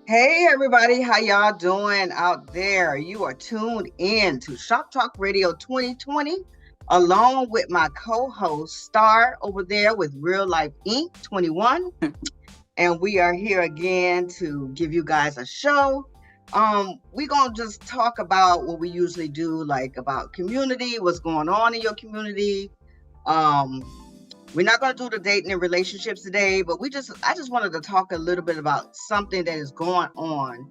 Hey everybody, how y'all doing out there? You are tuned in to Shoptalk Radio 2020 along with my co-host Star over there with Real Life Inc. 21. And we are here again to give you guys a show. We're gonna just talk about what we usually do, like about community, what's going on in your community. Um, we're not going to do the dating and relationships today, but I just wanted to talk a little bit about something that is going on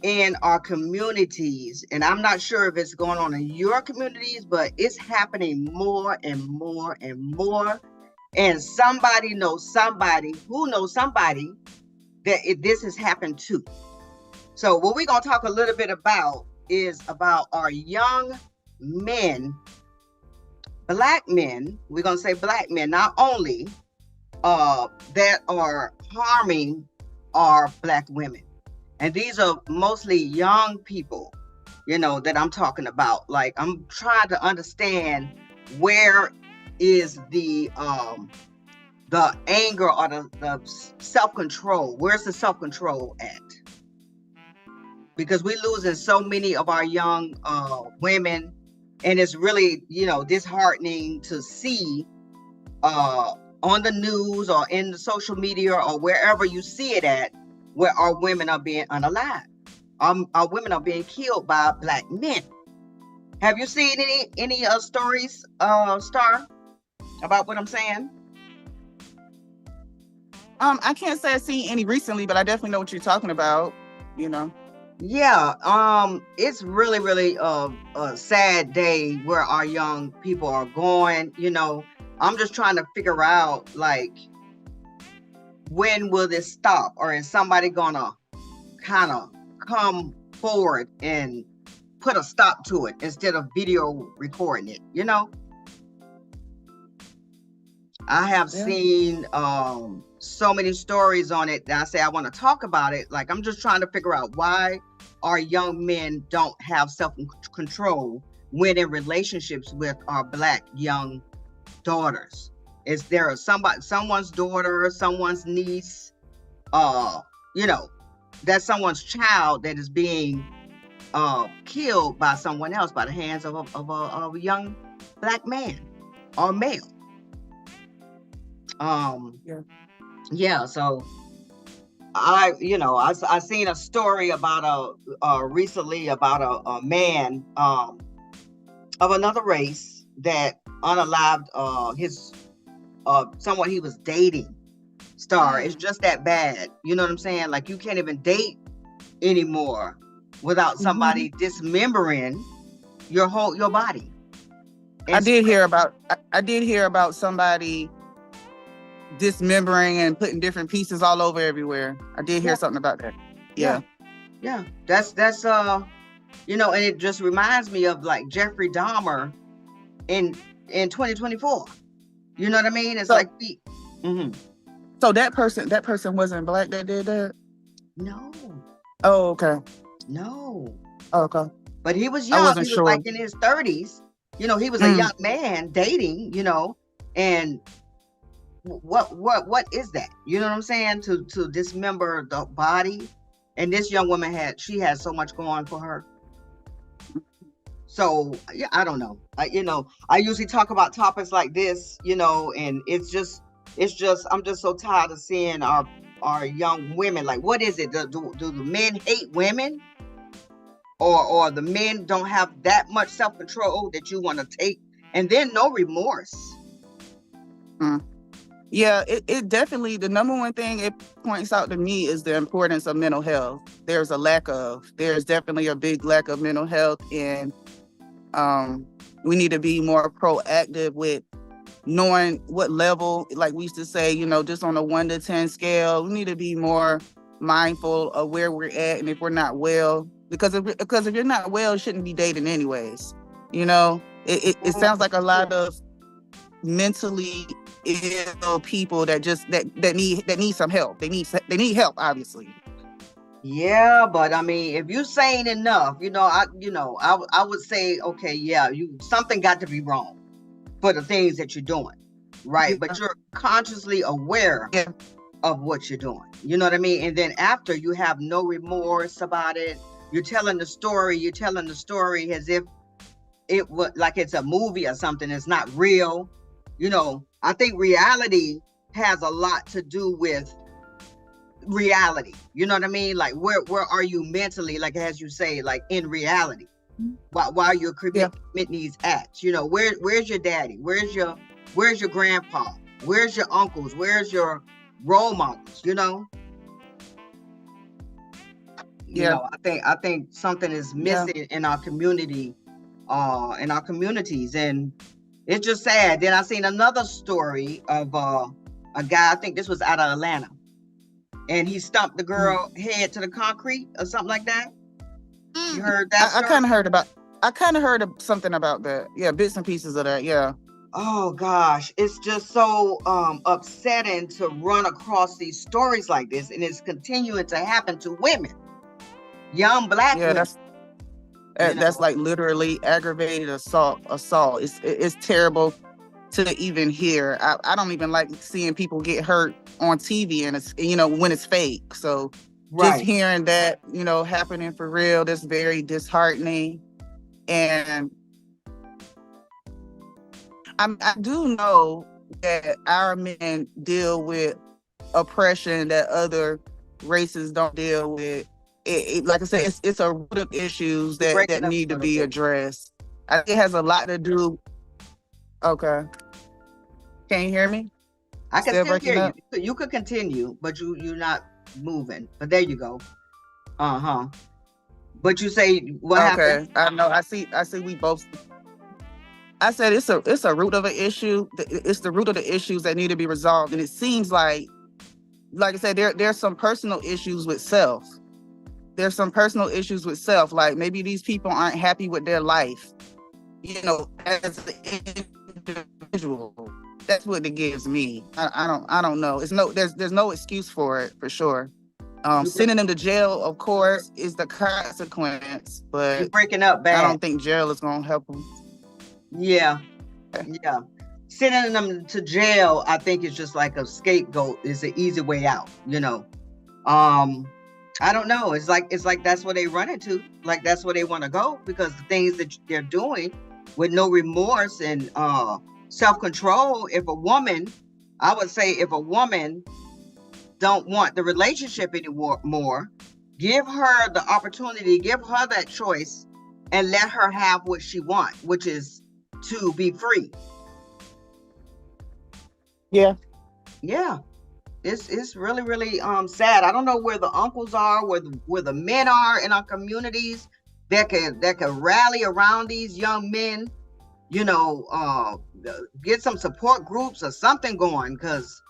in our communities. And I'm not sure if it's going on in your communities, but it's happening more and more and more. And somebody knows somebody who knows somebody that this has happened to. So what we're going to talk a little bit about is about our young men, Black men. We're going to say Black men, not only that are harming our Black women. And these are mostly young people, that I'm talking about. Like, I'm trying to understand where is the anger or the self-control. Where's the self-control at? Because we're losing so many of our young women, and it's really, disheartening to see on the news or in the social media or wherever you see it at, where our women are being unalived. Our women are being killed by Black men. Have you seen any stories, Star, about what I'm saying? I can't say I've seen any recently, but I definitely know what you're talking about, Yeah, it's really, really a sad day where our young people are going. I'm just trying to figure out, like, when will this stop, or is somebody gonna kind of come forward and put a stop to it instead of video recording it? I have seen so many stories on it that I say I want to talk about it. Like, I'm just trying to figure out why our young men don't have self-control when in relationships with our Black young daughters. Is there someone's daughter, someone's niece, that's someone's child that is being killed by someone else, by the hands of a young Black man or male? So I seen a story about recently about a man of another race that unalived his someone he was dating. Star, it's just that bad. You know what I'm saying? Like, you can't even date anymore without somebody dismembering your body. I did hear about somebody dismembering and putting different pieces all over everywhere. I did hear something about that. Yeah. That's and it just reminds me of, like, Jeffrey Dahmer in 2024. You know what I mean? It's like So that person wasn't Black that did that? No. Oh, okay. No. Oh, okay. But he was young. I wasn't he was sure. like in his 30s. He was a young man dating, and what is that? You know what I'm saying? To dismember the body. And this young woman had so much going for her. So yeah, I don't know. I usually talk about topics like this, and it's just I'm just so tired of seeing our young women. Like, what is it? Do the men hate women? Or the men don't have that much self-control that you want to take, and then no remorse. Yeah, it definitely, the number one thing it points out to me is the importance of mental health. There's definitely a big lack of mental health, and we need to be more proactive with knowing what level, like we used to say, just on a 1 to 10 scale. We need to be more mindful of where we're at, and if we're not well, because if you're not well, you shouldn't be dating anyways. It sounds like a lot of mentally ill people that need some help. They need help, obviously. Yeah, but I mean, if you're sane enough, I would say, okay, yeah, something got to be wrong for the things that you're doing, right? Yeah. But you're consciously aware of what you're doing. You know what I mean? And then after, you have no remorse about it. You're telling the story as if it was like it's a movie or something. It's not real. You know, I think reality has a lot to do with reality. You know what I mean? Like where are you mentally, like as you say, like in reality, while you're committing these acts? You know, where's your daddy? Where's your grandpa? Where's your uncles? Where's your role models? You know? You know, I think something is missing in our community, in our communities, and it's just sad. Then I seen another story of a guy, I think this was out of Atlanta, and he stumped the girl head to the concrete or something like that. You heard that story? I kind of heard something about that. Yeah, bits and pieces of that. Yeah. Oh gosh, it's just so upsetting to run across these stories like this, and it's continuing to happen to women, young Black women. That's like literally aggravated assault. It's terrible to even hear. I don't even like seeing people get hurt on TV, and it's, you know, when it's fake. So just hearing that, you know, happening for real, that's very disheartening. And I do know that our men deal with oppression that other races don't deal with. Like I said, it's a root of issues that need to be addressed. I think it has a lot to do. Okay. Can you hear me? I can still hear you. You could continue, but you're not moving. But there you go. But you say what happened? I know. I see. We both. I said it's a root of an issue. It's the root of the issues that need to be resolved, and it seems like I said, there's some personal issues with self. There's some personal issues with self. Like maybe these people aren't happy with their life, you know, as an individual. That's what it gives me. I don't know. There's no excuse for it, for sure. Sending them to jail, of course, is the consequence, but you're breaking up bad. I don't think jail is gonna help them. Yeah. Sending them to jail, I think, is just like a scapegoat. It's an easy way out, you know. I don't know. It's like that's what they run into. Like that's where they want to go, because the things that they're doing with no remorse and self-control. I would say if a woman don't want the relationship anymore, give her the opportunity, give her that choice, and let her have what she wants, which is to be free. Yeah. It's really, really sad. I don't know where the uncles are, where the men are in our communities that can rally around these young men, you know, get some support groups or something going, because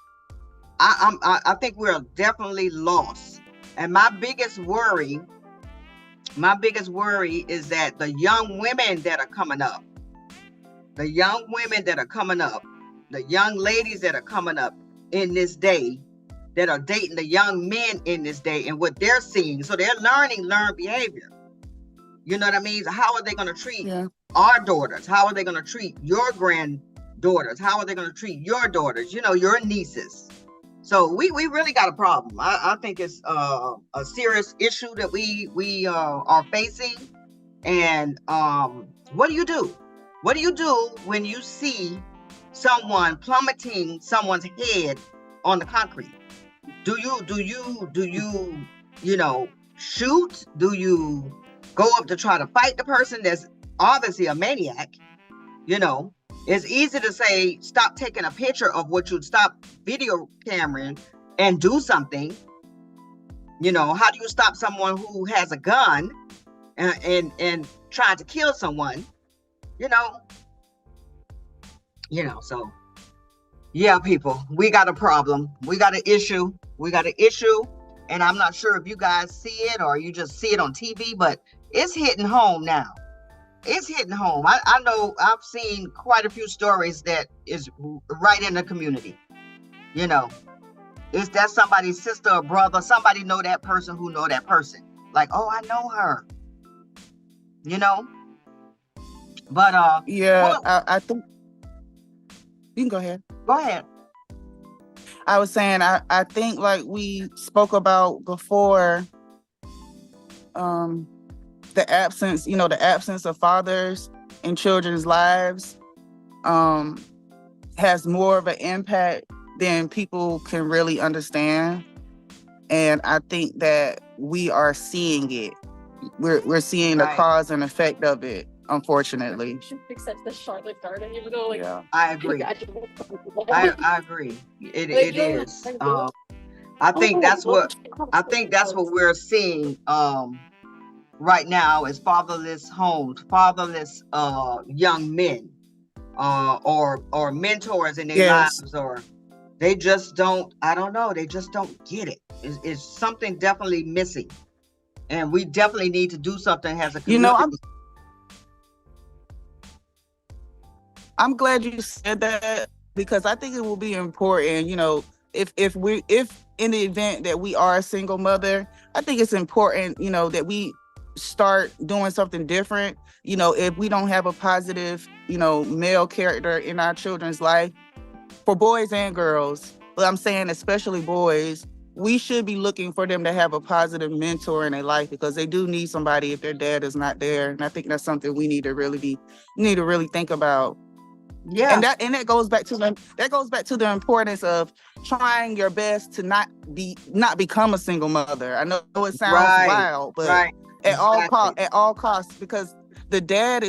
I think we're definitely lost. And my biggest worry is that the young women that are coming up, the young ladies that are coming up in this day, that are dating the young men in this day, and what they're seeing. So they're learned behavior. You know what I mean? How are they going to treat our daughters? How are they going to treat your granddaughters? How are they going to treat your daughters? You know, your nieces. So we really got a problem. I think it's a serious issue that we are facing. And what do you do? What do you do when you see someone plummeting someone's head on the concrete? Do you shoot? Do you go up to try to fight the person that's obviously a maniac? You know, it's easy to say, stop taking a picture of what you'd stop video cameraing and do something. You know, how do you stop someone who has a gun and trying to kill someone? You know, so yeah, people, we got a problem. We got an issue. And I'm not sure if you guys see it or you just see it on TV, but it's hitting home now. It's hitting home. I know I've seen quite a few stories that is right in the community. You know, is that somebody's sister or brother? Somebody know that person who know that person. Like, oh, I know her. You know? But I think you can go ahead. Go ahead. I was saying, I think like we spoke about before, the absence of fathers in children's lives, has more of an impact than people can really understand. And I think that we are seeing it. We're seeing the cause and effect of it, unfortunately. Except the Charlotte Garden, even though I agree. I agree. It is. I think that's what we're seeing right now is fatherless homes, fatherless young men, or mentors in their lives, or they just don't. I don't know. They just don't get it. It's something definitely missing, and we definitely need to do something as a community. I'm glad you said that, because I think it will be important, if in the event that we are a single mother, I think it's important, that we start doing something different. If we don't have a positive, male character in our children's life, for boys and girls, but I'm saying especially boys, we should be looking for them to have a positive mentor in their life, because they do need somebody if their dad is not there. And I think that's something we need to really think about. Yeah. And that goes back to the importance of trying your best to not become a single mother. I know it sounds wild, but at all costs, because the dad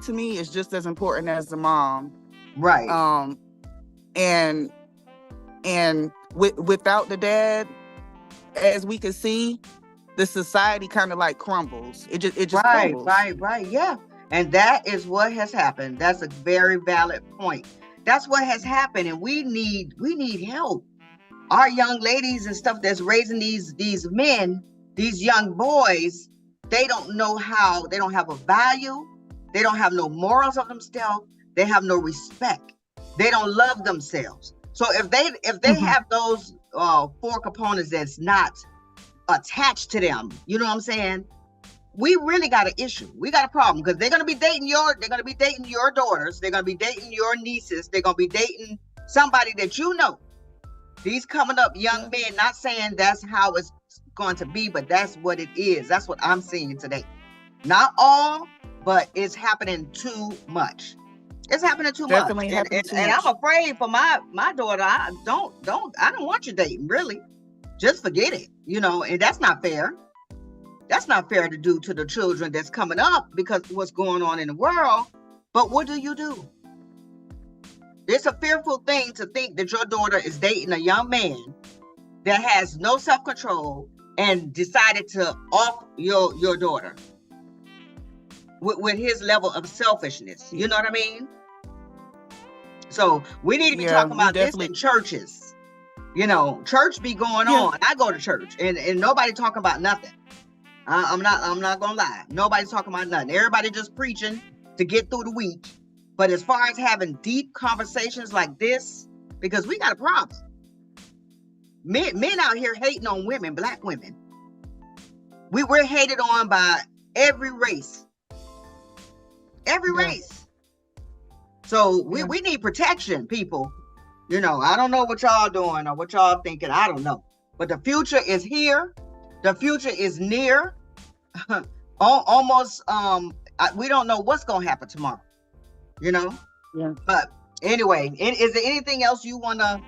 to me is just as important as the mom. Right. And without the dad, as we can see, the society kind of like crumbles. It just crumbles. Right. Yeah. And that is what has happened. That's a very valid point. That's what has happened, and we need help. Our young ladies and stuff that's raising these men, these young boys, they don't know how. They don't have a value. They don't have no morals of themselves. They have no respect. They don't love themselves. So if they have those four components that's not attached to them, you know what I'm saying? We really got an issue. We got a problem, because they're gonna be dating your daughters. They're gonna be dating your nieces. They're gonna be dating somebody that you know. These coming up young men, not saying that's how it's going to be, but that's what it is. That's what I'm seeing today. Not all, but it's happening too much. It's happening too much. And I'm afraid for my daughter. I don't want you dating, really. Just forget it, and that's not fair. That's not fair to do to the children that's coming up, because of what's going on in the world. But what do? It's a fearful thing to think that your daughter is dating a young man that has no self-control and decided to off your daughter with his level of selfishness. You know what I mean? So we need to be talking about this in churches. Church be going on. I go to church and nobody talking about nothing. I'm not gonna lie. Nobody's talking about nothing. Everybody just preaching to get through the week. But as far as having deep conversations like this, because we got a problem. Men out here hating on women, black women. We're hated on by every race. Every race. So we need protection, people. I don't know what y'all doing or what y'all thinking. I don't know. But the future is here. The future is near. Almost, we don't know what's going to happen tomorrow, Yeah. But anyway, is there anything else you wanna,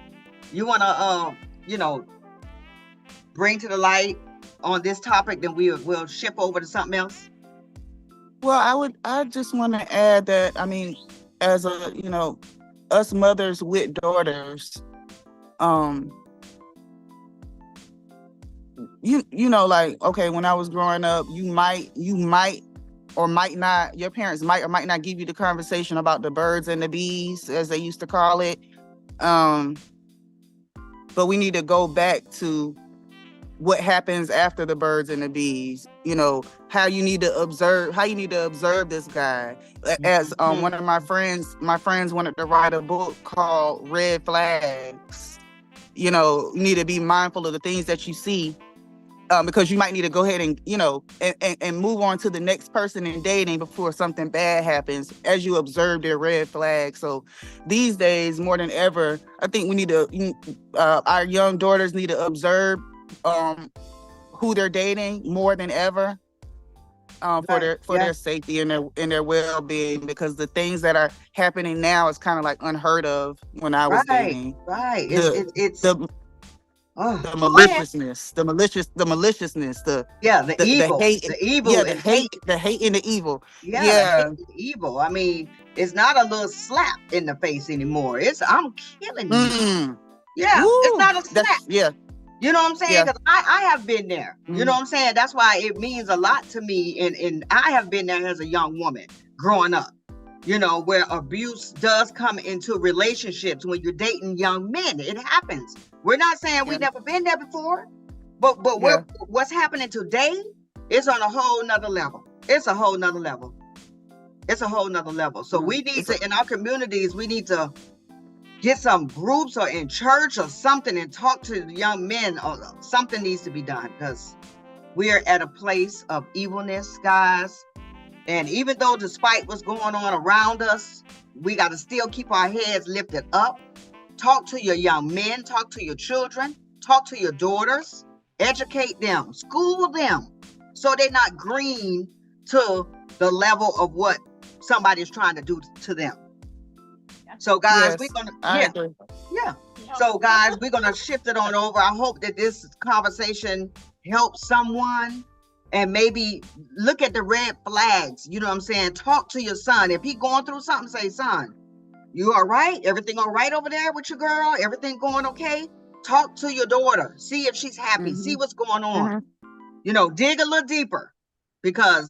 bring to the light on this topic? Then we'll shift over to something else. Well, I just want to add that, as us mothers with daughters, okay, when I was growing up, you might or might not, your parents might or might not give you the conversation about the birds and the bees, as they used to call it. But we need to go back to what happens after the birds and the bees, how you need to observe this guy. As one of my friends wanted to write a book called Red Flags. You need to be mindful of the things that you see because you might need to go ahead and, and move on to the next person in dating before something bad happens as you observe their red flags. So these days, more than ever, I think we need to, our young daughters need to observe who they're dating more than ever, for their safety and their well-being, because the things that are happening now is kind of like unheard of when I was dating. Right. The maliciousness, the maliciousness, the evil, hate, the evil, the hate and the evil. The hate and the evil. I mean, it's not a little slap in the face anymore. It's I'm killing you. Yeah, Woo. It's not a slap. You know what I'm saying? Because I have been there. You know what I'm saying? That's why it means a lot to me. And I have been there as a young woman growing up, where abuse does come into relationships when you're dating young men. It happens. We're not saying we've never been there before, but what's happening today is on a whole nother level. It's a whole nother level. So we need to, in our communities, we need to get some groups or in church or something and talk to the young men, or something needs to be done, because we are at a place of evilness, guys. And even though despite what's going on around us, we got to still keep our heads lifted up. Talk to your young men, talk to your children, talk to your daughters, educate them, school them, so they're not green to the level of what somebody's trying to do to them. So guys, we're gonna So guys, we're gonna shift it on over. I hope that this conversation helps someone, and maybe look at the red flags. You know what I'm saying? Talk to your son. If he going through something, say, son, you all right? Everything all right over there with your girl? Everything going okay? Talk to your daughter. See if she's happy. See what's going on. Dig a little deeper, because